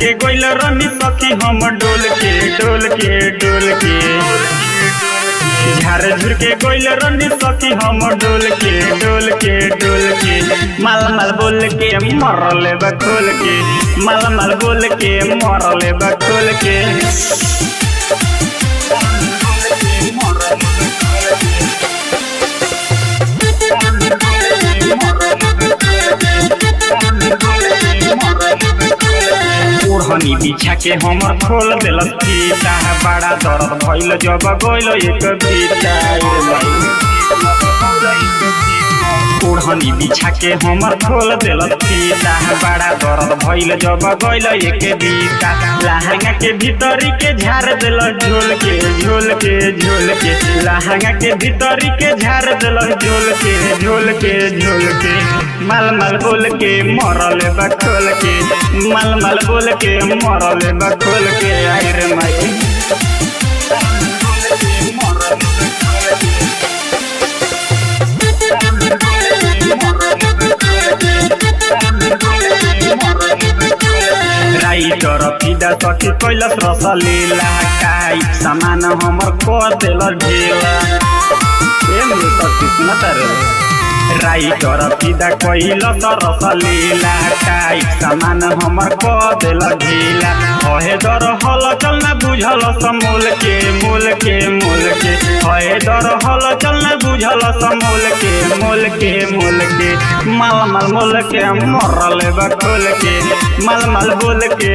के गोइल रनी सखी हम डोल के डोल के डोल के झार झुर के गोइल रनी सखी हम डोल के डोल के डोल के माल माल बोल के मरले बा खोल के माल माल बोल के मरले बा खोल के ओढ़नी बिछा के हमर खोल दिलस फीता बड़ा दर्द भइल जब गइल एक बीता ओढ़नी बिछा के हमर खोल दिलस फीता बड़ा दर्द भइल जब गइल एक बीता लहंगा के भीतरी के झाड़ दिलस झोल के झोल के झोल के लहंगा के भीतरी के झाड़ दिलस झोल के झोल के झोल के माल माल बोल के मरले बा खोल के माल माल बोल के मरले बा खोल के आई रे माई राइटर फिदा सखी कैलस रसलीला काई सामान हमर को देल ढीला एम सखी सुनतर राइटर फिदा कैलस रसलीला काई सामान हमर को देल ढीला ओहे दर हल चल ना बुझल समूल के मूल के मूल के ओहे दर हल चल ना बुझल समूल के मूल के मूल के माल माल मोल के मरले बा खोल के माल माल बोल के